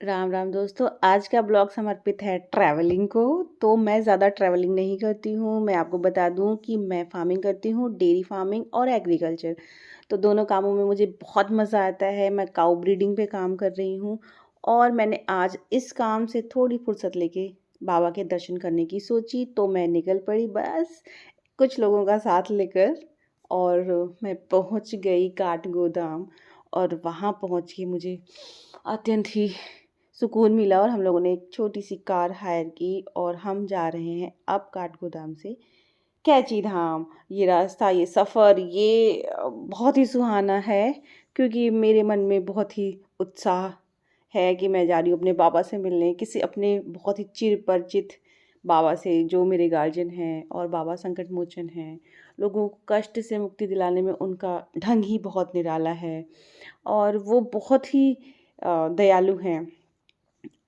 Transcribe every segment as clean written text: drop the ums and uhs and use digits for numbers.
राम राम दोस्तों। आज का ब्लॉग समर्पित है ट्रैवलिंग को। तो मैं ज़्यादा ट्रैवलिंग नहीं करती हूँ। मैं आपको बता दूँ कि मैं फार्मिंग करती हूँ, डेयरी फार्मिंग और एग्रीकल्चर। तो दोनों कामों में मुझे बहुत मज़ा आता है। मैं काऊ ब्रीडिंग पे काम कर रही हूँ और मैंने आज इस काम से थोड़ी फुर्सत लेके बाबा के दर्शन करने की सोची, तो मैं निकल पड़ी बस कुछ लोगों का साथ लेकर। और मैं पहुँच गई काठगोदाम और वहाँ पहुँच के मुझे अत्यंत ही सुकून मिला और हम लोगों ने एक छोटी सी कार हायर की और हम जा रहे हैं अब काठगोदाम से कैची धाम। ये रास्ता, ये सफ़र, ये बहुत ही सुहाना है क्योंकि मेरे मन में बहुत ही उत्साह है कि मैं जा रही हूँ अपने बाबा से मिलने, किसी अपने बहुत ही चिर परिचित बाबा से जो मेरे गार्जियन हैं और बाबा संकट मोचन हैं। लोगों को कष्ट से मुक्ति दिलाने में उनका ढंग ही बहुत निराला है और वो बहुत ही दयालु हैं।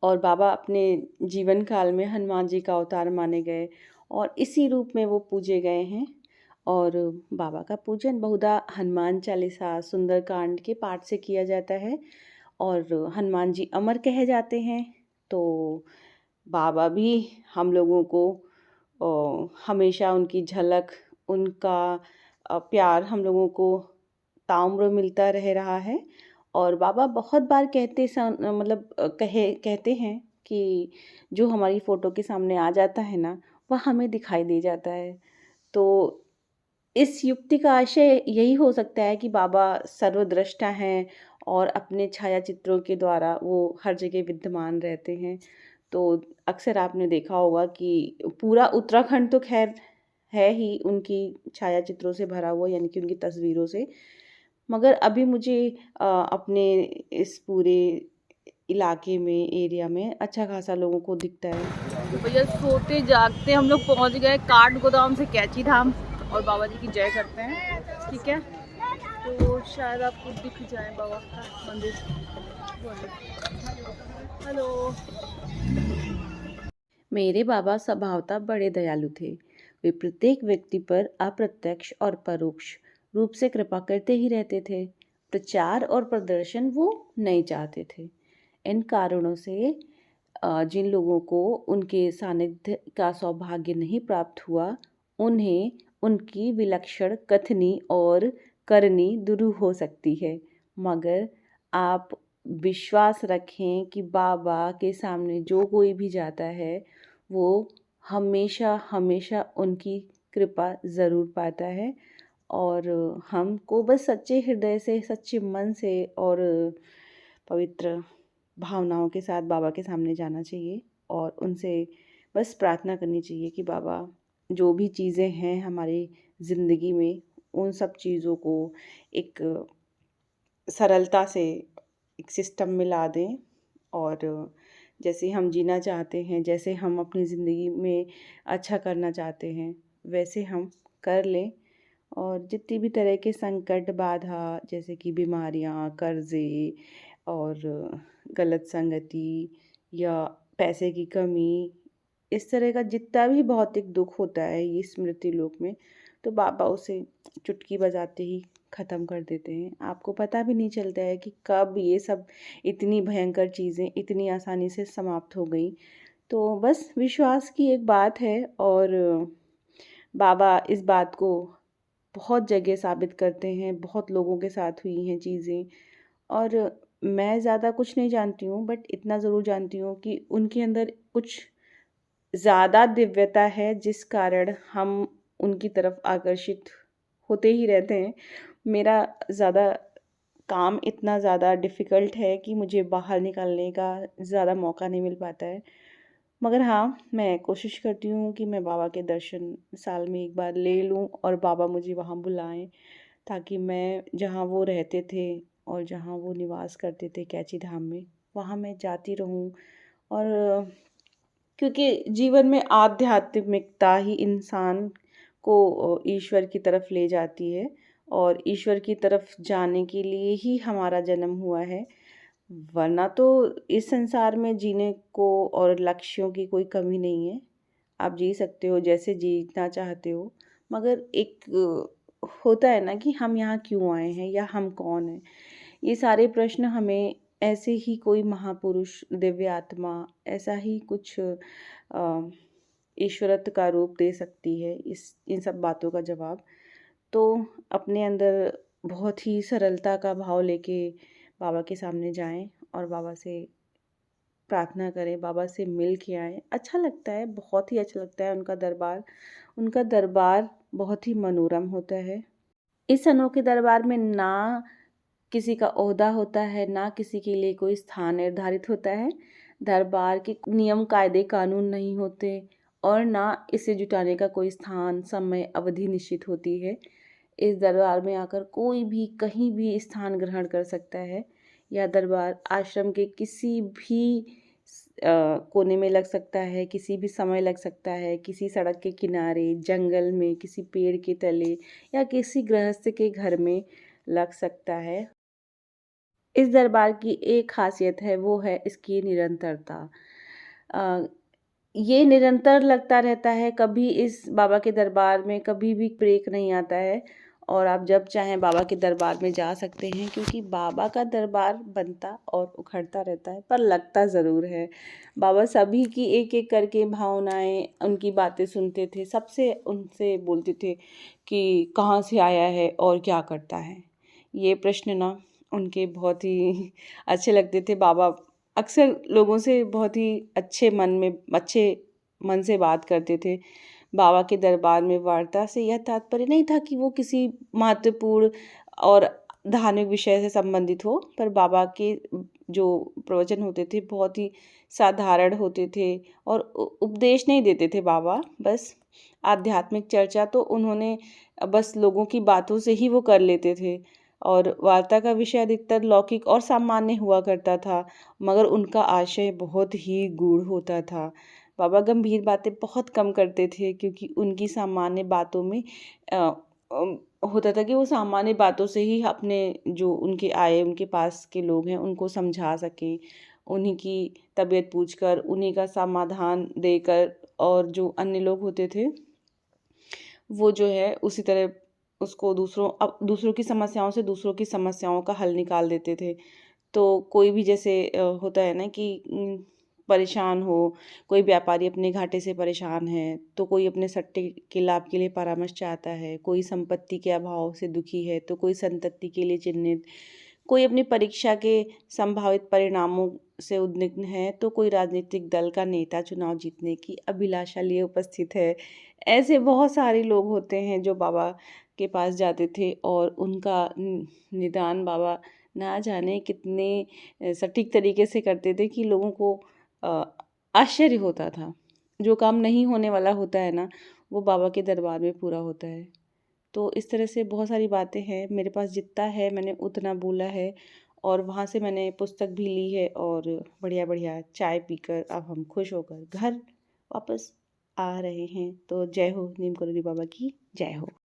और बाबा अपने जीवन काल में हनुमान जी का अवतार माने गए और इसी रूप में वो पूजे गए हैं। और बाबा का पूजन बहुधा हनुमान चालीसा, सुंदरकांड के पाठ से किया जाता है और हनुमान जी अमर कहे जाते हैं। तो बाबा भी हम लोगों को हमेशा उनकी झलक, उनका प्यार हम लोगों को ताउम्र मिलता रह रहा है। और बाबा बहुत बार मतलब कहते हैं कि जो हमारी फ़ोटो के सामने आ जाता है ना, वह हमें दिखाई दे जाता है। तो इस युक्ति का आशय यही हो सकता है कि बाबा सर्वद्रष्टा हैं और अपने छायाचित्रों के द्वारा वो हर जगह विद्यमान रहते हैं। तो अक्सर आपने देखा होगा कि पूरा उत्तराखंड तो खैर है ही उनकी छायाचित्रों से भरा हुआ, यानी कि उनकी तस्वीरों से। मगर अभी मुझे अपने इस पूरे इलाके में, एरिया में अच्छा खासा लोगों को दिखता है। तो भैया सोते जागते हम लोग पहुंच गए काठ गोदाम से कैची धाम और बाबा जी की जय करते हैं। ठीक है, तो शायद आपको दिख जाए बाबा का मंदिर। हेलो। मेरे बाबा स्वभावतः बड़े दयालु थे। वे प्रत्येक व्यक्ति पर अप्रत्यक्ष और परोक्ष रूप से कृपा करते ही रहते थे। प्रचार और प्रदर्शन वो नहीं चाहते थे। इन कारणों से जिन लोगों को उनके सानिध्य का सौभाग्य नहीं प्राप्त हुआ, उन्हें उनकी विलक्षण कथनी और करनी दुरूह हो सकती है। मगर आप विश्वास रखें कि बाबा के सामने जो कोई भी जाता है, वो हमेशा हमेशा उनकी कृपा ज़रूर पाता है। और हमको बस सच्चे हृदय से, सच्चे मन से और पवित्र भावनाओं के साथ बाबा के सामने जाना चाहिए और उनसे बस प्रार्थना करनी चाहिए कि बाबा जो भी चीज़ें हैं हमारी ज़िंदगी में, उन सब चीज़ों को एक सरलता से एक सिस्टम में ला दें और जैसे हम जीना चाहते हैं, जैसे हम अपनी ज़िंदगी में अच्छा करना चाहते हैं, वैसे हम कर लें। और जितनी भी तरह के संकट, बाधा, जैसे कि बीमारियाँ, कर्ज़े और गलत संगति या पैसे की कमी, इस तरह का जितना भी भौतिक दुख होता है ये स्मृति लोक में, तो बाबा उसे चुटकी बजाते ही ख़त्म कर देते हैं। आपको पता भी नहीं चलता है कि कब ये सब इतनी भयंकर चीज़ें इतनी आसानी से समाप्त हो गई। तो बस विश्वास की एक बात है और बाबा इस बात को बहुत जगह साबित करते हैं, बहुत लोगों के साथ हुई हैं चीज़ें। और मैं ज़्यादा कुछ नहीं जानती हूँ, बट इतना ज़रूर जानती हूँ कि उनके अंदर कुछ ज़्यादा दिव्यता है जिस कारण हम उनकी तरफ आकर्षित होते ही रहते हैं। मेरा ज़्यादा काम इतना ज़्यादा डिफ़िकल्ट है कि मुझे बाहर निकलने का ज़्यादा मौका नहीं मिल पाता है। मगर हाँ, मैं कोशिश करती हूँ कि मैं बाबा के दर्शन साल में एक बार ले लूँ और बाबा मुझे वहाँ बुलाएँ, ताकि मैं जहाँ वो रहते थे और जहाँ वो निवास करते थे कैची धाम में, वहाँ मैं जाती रहूँ। और क्योंकि जीवन में आध्यात्मिकता ही इंसान को ईश्वर की तरफ ले जाती है और ईश्वर की तरफ जाने के लिए ही हमारा जन्म हुआ है। वरना तो इस संसार में जीने को और लक्ष्यों की कोई कमी नहीं है। आप जी सकते हो जैसे जीना चाहते हो। मगर एक होता है ना कि हम यहाँ क्यों आए हैं या हम कौन हैं? ये सारे प्रश्न हमें ऐसे ही कोई महापुरुष, दिव्य आत्मा, ऐसा ही कुछ ईश्वरत्व का रूप दे सकती है इन सब बातों का जवाब। तो अपने अंदर बहुत ही सरलता का भाव लेके बाबा के सामने जाएं और बाबा से प्रार्थना करें, बाबा से मिल के आएँ। अच्छा लगता है, बहुत ही अच्छा लगता है उनका दरबार। उनका दरबार बहुत ही मनोरम होता है। इस अनोखे दरबार में ना किसी का ओहदा होता है, ना किसी के लिए कोई स्थान निर्धारित होता है। दरबार के नियम, कायदे, कानून नहीं होते और ना इसे जुटाने का कोई स्थान, समय, अवधि निश्चित होती है। इस दरबार में आकर कोई भी कहीं भी स्थान ग्रहण कर सकता है। यह दरबार आश्रम के किसी भी कोने में लग सकता है, किसी भी समय लग सकता है, किसी सड़क के किनारे, जंगल में, किसी पेड़ के तले या किसी गृहस्थ के घर में लग सकता है। इस दरबार की एक खासियत है, वो है इसकी निरंतरता। ये निरंतर लगता रहता है, कभी इस बाबा के दरबार में कभी भी ब्रेक नहीं आता है और आप जब चाहें बाबा के दरबार में जा सकते हैं, क्योंकि बाबा का दरबार बनता और उखड़ता रहता है पर लगता ज़रूर है। बाबा सभी की एक-एक करके भावनाएं, उनकी बातें सुनते थे, सबसे उनसे बोलते थे कि कहाँ से आया है और क्या करता है। ये प्रश्न ना उनके बहुत ही अच्छे लगते थे। बाबा अक्सर लोगों से बहुत ही अच्छे मन से बात करते थे। बाबा के दरबार में वार्ता से यह तात्पर्य नहीं था कि वो किसी महत्वपूर्ण और धार्मिक विषय से संबंधित हो, पर बाबा के जो प्रवचन होते थे बहुत ही साधारण होते थे और उपदेश नहीं देते थे बाबा, बस आध्यात्मिक चर्चा तो उन्होंने बस लोगों की बातों से ही वो कर लेते थे और वार्ता का विषय अधिकतर लौकिक और सामान्य हुआ करता था, मगर उनका आशय बहुत ही गूढ़ होता था। बाबा गंभीर बातें बहुत कम करते थे क्योंकि उनकी सामान्य बातों में होता था कि वो सामान्य बातों से ही अपने जो उनके पास के लोग हैं उनको समझा सकें, उन्हीं की तबीयत पूछकर, उन्हीं का समाधान देकर, और जो अन्य लोग होते थे वो जो है उसी तरह उसको दूसरों की समस्याओं से दूसरों की समस्याओं का हल निकाल देते थे। तो कोई भी जैसे होता है ना कि परेशान हो, कोई व्यापारी अपने घाटे से परेशान है, तो कोई अपने सट्टे के लाभ के लिए परामर्श चाहता है, कोई संपत्ति के अभाव से दुखी है, तो कोई संतति के लिए चिन्हित, कोई अपनी परीक्षा के संभावित परिणामों से उद्विग्न है, तो कोई राजनीतिक दल का नेता चुनाव जीतने की अभिलाषा लिए उपस्थित है। ऐसे बहुत सारे लोग होते हैं जो बाबा के पास जाते थे और उनका निदान बाबा ना जाने कितने सटीक तरीके से करते थे कि लोगों को आश्चर्य होता था। जो काम नहीं होने वाला होता है ना, वो बाबा के दरबार में पूरा होता है। तो इस तरह से बहुत सारी बातें हैं, मेरे पास जितना है मैंने उतना बोला है और वहाँ से मैंने पुस्तक भी ली है और बढ़िया-बढ़िया चाय पीकर अब हम खुश होकर घर वापस आ रहे हैं। तो जय हो नीम करोली बाबा की, जय हो।